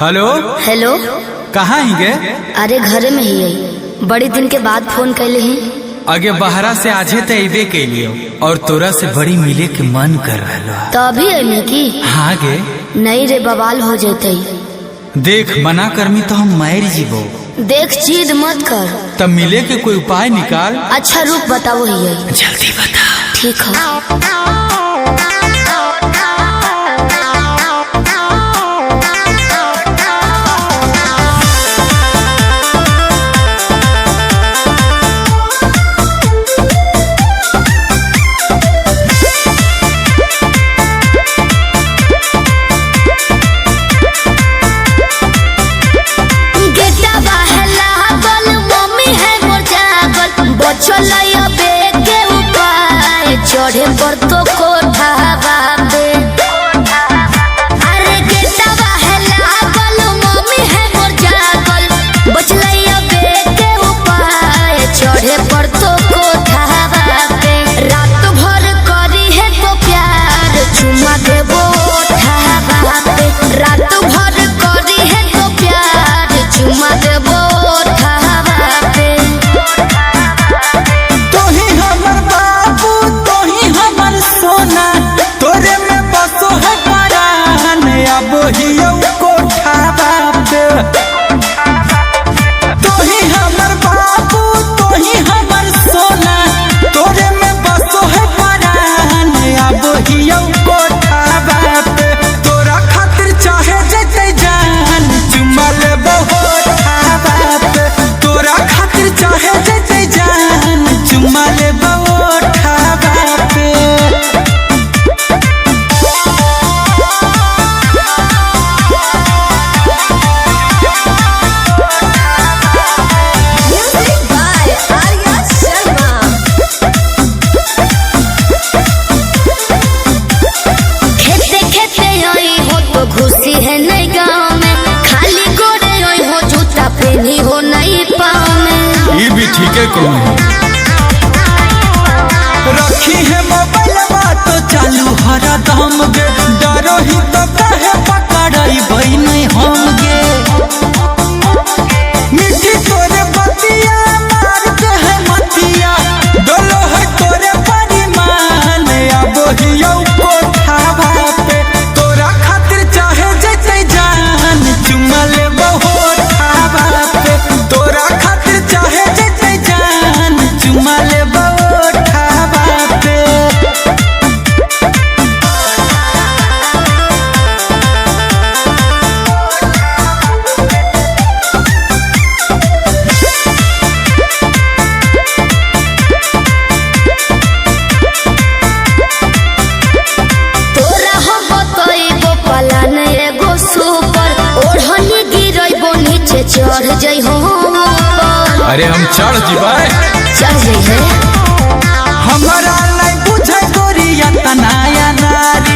Hello hello. कहाँ ही गे? अरे घरे में ही है, बड़ी दिन के बाद फोन कैले ही। आगे बहरा से आजे तो अबे के लिए और तोरा से बड़ी मिले के मन कर रहा। तो अभी अइमे की? हाँ गे। नहीं रे, बवाल हो जैते। देख मना करमी तो हम मार जीवो। देख जिद मत कर। तब मिले के कोई उपाय निकाल। अच्छा रुक बताओ ही है। जल्दी बता। ठीक है। चढ़े पर तो कोठावा पे, अरे गेटवा है लागल, मम्मी है मोर जागल, बचलैया बे के उपाय। चढ़े पर तो कोठावा पे, रात भर करी है तो प्यार, चुमा देबो ओठावा पे। रात भर करी है तो प्यार, चुमा देबो ओठावा पे। तोरे में बसो है परान, अब हियो कोठावा पे। तोही हमर बाबू, तोही हमर सोना, तोरे में बसो है परान, अब हियो कोठावा पे। तोरा खातिर चाहे जते जान, चुमा लेबो ओठावा पे। तोरा खातिर चाहे जते जान, चुमा लेबो ओठावा पे। घुसी है नई गाँव में, खाली गोरे ओई हो, जूता पहनी हो नई पाँव में। ये भी ठीक है। कौन रखी है मोबाइल बात चालू हरा दम गे, डरो ही तो कहे पकड़ाई भाई नहीं हम गे। मिठी तोरे बतिया मार के है मतिया, डोलो है तोरे परिमान, अब हियो कोठावा पे। तोरा खातिर चाहे जते जान, चुमा लेबो ओठावा पे। तोरा खातिर चाहे जते जान, चुमा लेबो ओठावा पे। तोरा हो कईगो पलान, एगो सुपर, ओढ़नी गिरैबो नीचे चढ़ जई हो ऊपर। अरे हम चढ़ जीवाए, चढ़ जई है। हमारा नहीं बुझे गोरिया तनाया नारी।